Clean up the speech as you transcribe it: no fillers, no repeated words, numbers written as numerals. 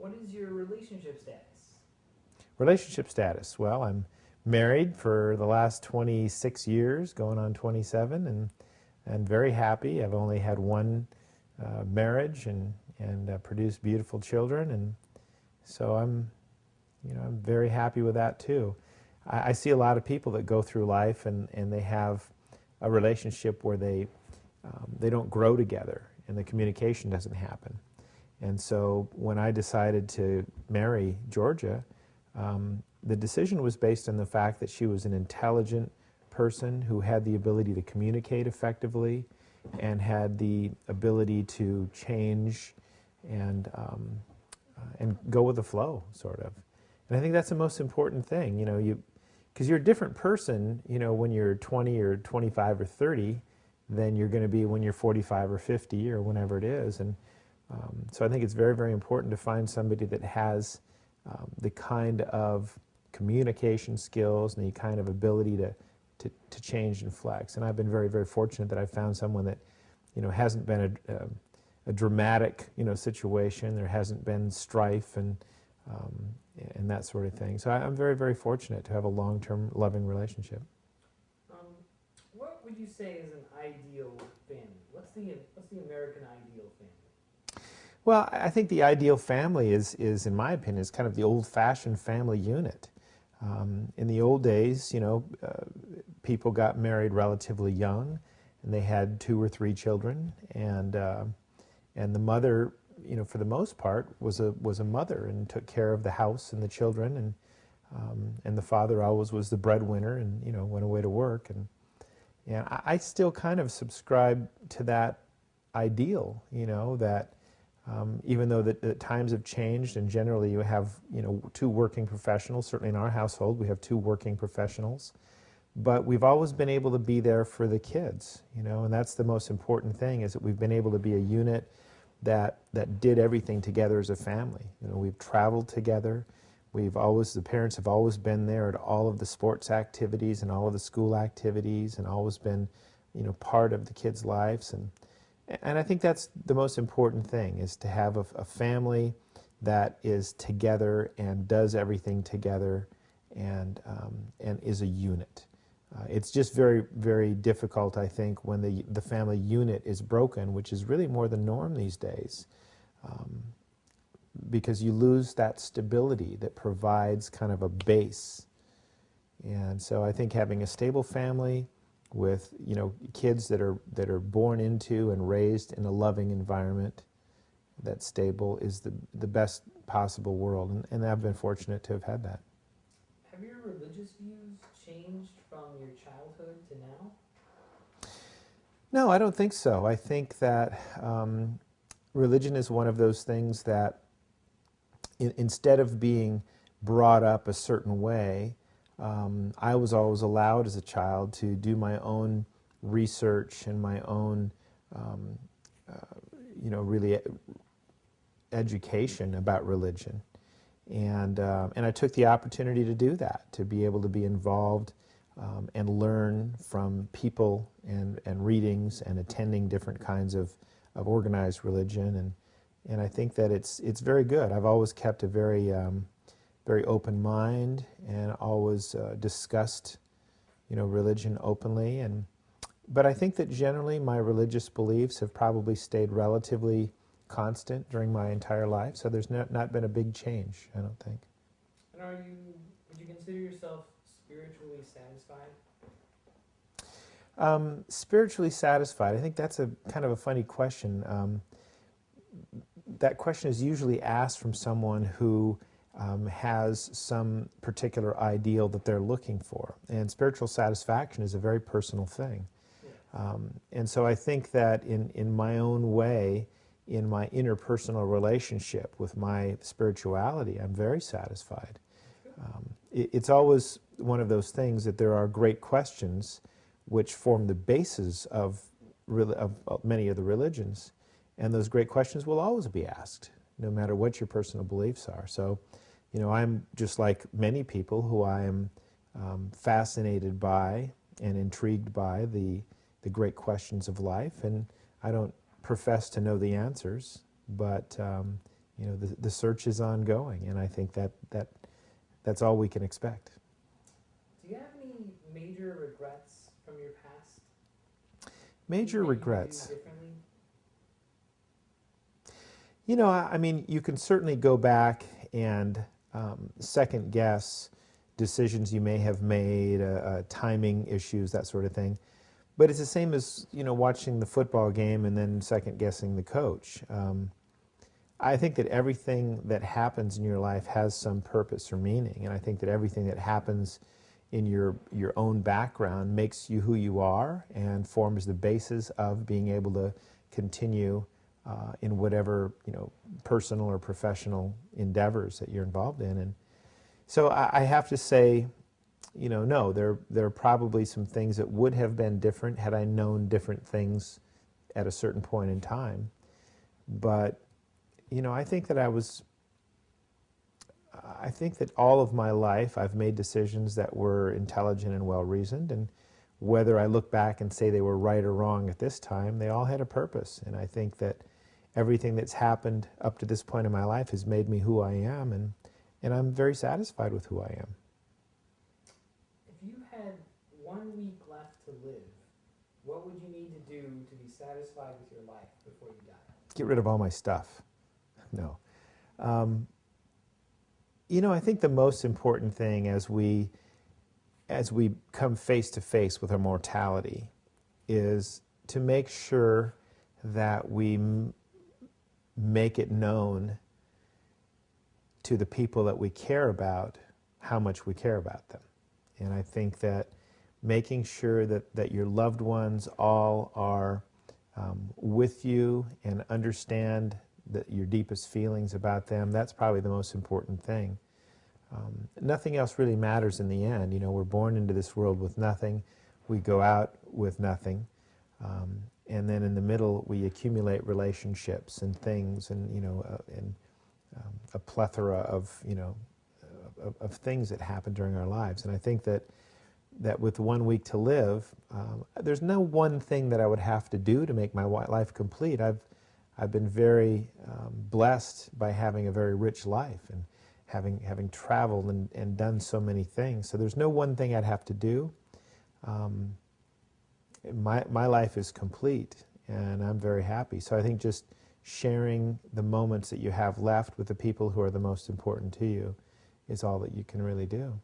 what is your relationship status? Relationship status. Well, I'm married for the last 26 years, going on 27, and very happy. I've only had one marriage and produced beautiful children, and so I'm very happy with that too. I see a lot of people that go through life and they have a relationship where they don't grow together and the communication doesn't happen. And so when I decided to marry Georgia, the decision was based on the fact that she was an intelligent person who had the ability to communicate effectively and had the ability to change and go with the flow, sort of. And I think that's the most important thing, because you're a different person, when you're 20 or 25 or 30 than you're going to be when you're 45 or 50 or whenever it is. And so I think it's very, very important to find somebody that has the kind of communication skills and the kind of ability to change and flex. And I've been very, very fortunate that I've found someone that, hasn't been a dramatic, situation. There hasn't been strife and that sort of thing. So I'm very, very fortunate to have a long-term loving relationship. What would you say is an ideal family? What's the American ideal family? Well, I think the ideal family is, in my opinion, is kind of the old-fashioned family unit. In the old days, people got married relatively young, and they had 2 or 3 children, and the mother, for the most part, was a mother and took care of the house and the children, and the father always was the breadwinner and went away to work, and I still kind of subscribe to that ideal, that even though the times have changed and generally you have 2 working professionals. Certainly in our household we have 2 working professionals, but we've always been able to be there for the kids, and that's the most important thing, is that we've been able to be a unit that did everything together as a family. We've traveled together. The parents have always been there at all of the sports activities and all of the school activities, and always been, part of the kids' lives. And I think that's the most important thing, is to have a family that is together and does everything together and is a unit. It's just very, very difficult, I think, when the family unit is broken, which is really more the norm these days, because you lose that stability that provides kind of a base. And so I think having a stable family with kids that are born into and raised in a loving environment that's stable is the best possible world, and I've been fortunate to have had that. Have your religious views changed from your childhood to now? No, I don't think so. I think that religion is one of those things that instead of being brought up a certain way, I was always allowed as a child to do my own research and my own, really education about religion. And I took the opportunity to do that, to be able to be involved and learn from people and readings and attending different kinds of organized religion. And I think that it's very good. I've always kept a very open mind and always discussed, religion openly. But I think that generally my religious beliefs have probably stayed relatively constant during my entire life. So there's not been a big change, I don't think. And would you consider yourself spiritually satisfied? Spiritually satisfied, I think that's a kind of a funny question. That question is usually asked from someone who has some particular ideal that they're looking for. And spiritual satisfaction is a very personal thing. Yeah. And so I think that in my own way, in my interpersonal relationship with my spirituality, I'm very satisfied. It's always one of those things that there are great questions which form the basis of many of the religions. And those great questions will always be asked, no matter what your personal beliefs are. So, I'm just like many people who I am fascinated by and intrigued by the great questions of life. And I don't profess to know the answers, but the search is ongoing, and I think that's all we can expect. Do you have any major regrets from your past? Major Things that regrets. you would do differently? I mean, you can certainly go back and second guess decisions you may have made, timing issues, that sort of thing. But it's the same as watching the football game and then second guessing the coach. I think that everything that happens in your life has some purpose or meaning, and I think that everything that happens in your own background makes you who you are and forms the basis of being able to continue in whatever personal or professional endeavors that you're involved in. And so I have to say, no, there are probably some things that would have been different had I known different things at a certain point in time. But I think that I think that all of my life I've made decisions that were intelligent and well-reasoned, and whether I look back and say they were right or wrong at this time, they all had a purpose. And I think that everything that's happened up to this point in my life has made me who I am, and I'm very satisfied with who I am. If you had 1 week left to live, what would you need to do to be satisfied with your life before you die? Get rid of all my stuff. No. I think the most important thing as we come face to face with our mortality is to make sure that we make it known to the people that we care about how much we care about them. And I think that making sure that your loved ones all are with you and understand your deepest feelings about them, that's probably the most important thing. Nothing else really matters in the end. We're born into this world with nothing. We go out with nothing. And then in the middle, we accumulate relationships and things and a plethora of things that happen during our lives. And I think that with 1 week to live, there's no one thing that I would have to do to make my life complete. I've been very blessed by having a very rich life and having traveled and done so many things. So there's no one thing I'd have to do. My life is complete, and I'm very happy. So I think just sharing the moments that you have left with the people who are the most important to you is all that you can really do.